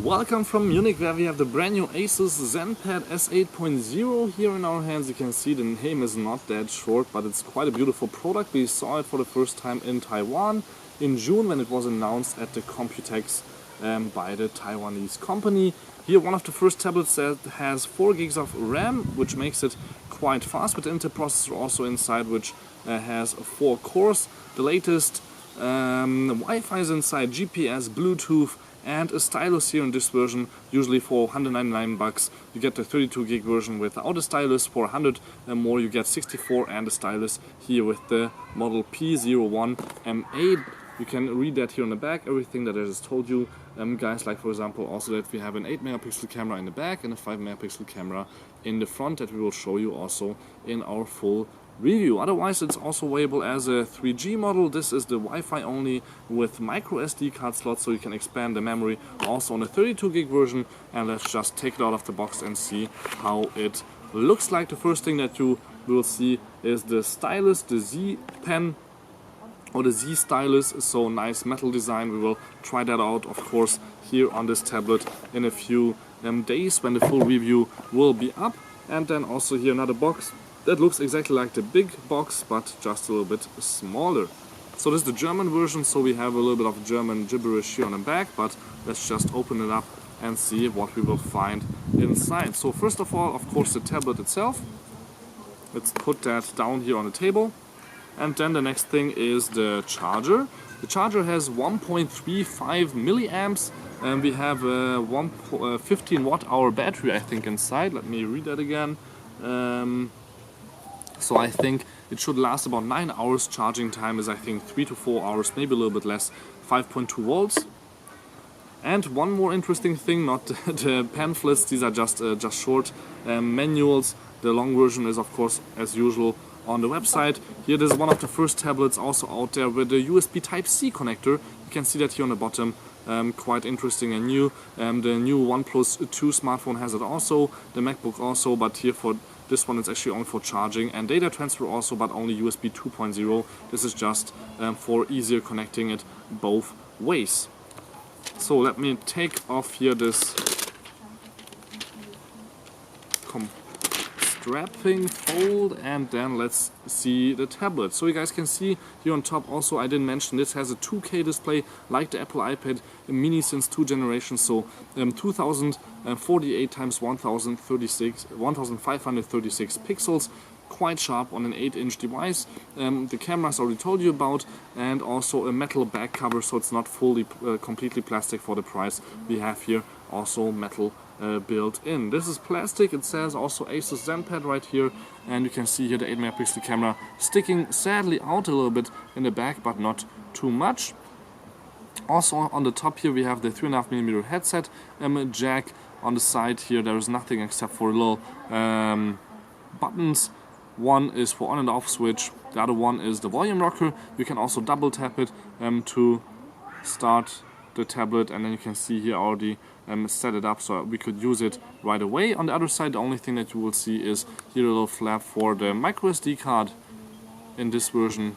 Welcome from Munich, where we have the brand new Asus Zenpad S 8.0 here in our hands. You can see the name is not that short, but it's quite a beautiful product. We saw it for the first time in Taiwan in June when it was announced at the Computex by the Taiwanese company. Here one of the first tablets that has 4 gigs of RAM, which makes it quite fast, with the Intel processor also inside, which has 4 cores. The latest Wi-Fi is inside, GPS, Bluetooth, and a stylus here in this version. Usually for 199 bucks you get the 32 gig version without a stylus. For 100 more you get 64 and a stylus here with the model P01M8. You can read that here on the back, everything that I just told you, guys, like for example also that we have an 8 megapixel camera in the back and a 5 megapixel camera in the front that we will show you also in our full review. Otherwise it's also available as a 3G model. This is the Wi-Fi only with micro SD card slot, so you can expand the memory also on a 32 gig version. And let's just take it out of the box and see how it looks like. The first thing that you will see is the stylus, the Z pen or the Z Stylus. So nice metal design. We will try that out, of course, here on this tablet in a few days when the full review will be up. And then also here another box that looks exactly like the big box, but just a little bit smaller. So this is the German version, so we have a little bit of German gibberish here on the back, but let's just open it up and see what we will find inside. So first of all, of course, the tablet itself. Let's put that down here on the table. And then the next thing is the charger. The charger has 1.35 milliamps, and we have a 15 watt-hour battery, I think, inside. Let me read that again. So I think it should last about 9 hours. Charging time is, I think, 3 to 4 hours, maybe a little bit less. 5.2 volts. And one more interesting thing, not the pamphlets, these are just short manuals. The long version is, of course, as usual, on the website. Here, this is one of the first tablets also out there with the USB Type-C connector. You can see that here on the bottom. Quite interesting and new. The new OnePlus 2 smartphone has it also, the MacBook also, but here for this one it's actually only for charging and data transfer also, but only USB 2.0. This is just for easier connecting it both ways. So let me take off here this strapping fold, and then let's see the tablet. So you guys can see here on top also, I didn't mention, this has a 2K display like the Apple iPad mini since 2 generations. So 2048 times 1536 pixels, quite sharp on an 8-inch device. The cameras I already told you about, and also a metal back cover, so it's not fully completely plastic for the price we have here. Also metal built in. This is plastic. It says also Asus Zenpad right here, and you can see here the 8 megapixel camera sticking sadly out a little bit in the back, but not too much. Also on the top here we have the 3.5mm headset jack. On the side here there is nothing except for little buttons. One is for on and off switch, the other one is the volume rocker. You can also double tap it to start the tablet, and then you can see here already set it up so we could use it right away. On the other side, the only thing that you will see is here a little flap for the micro SD card in this version.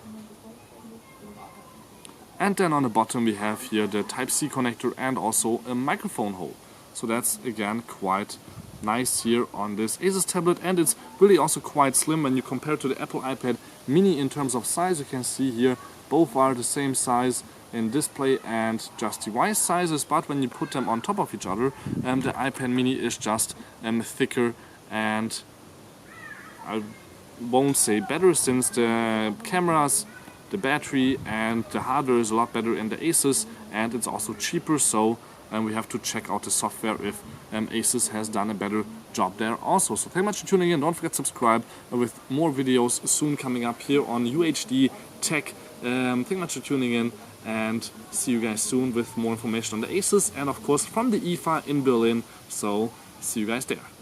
And then on the bottom we have here the Type-C connector and also a microphone hole. So that's again quite nice here on this Asus tablet, and it's really also quite slim when you compare to the Apple iPad mini in terms of size. You can see here both are the same size in display and just device sizes, but when you put them on top of each other, the iPad mini is just thicker, and I won't say better, since the cameras, the battery and the hardware is a lot better in the Asus, and it's also cheaper. So we have to check out the software if Asus has done a better job there also. So thank you much for tuning in. Don't forget to subscribe with more videos soon coming up here on UHD Tech. Thank you much for tuning in, and see you guys soon with more information on the Asus and of course from the IFA in Berlin. So see you guys there.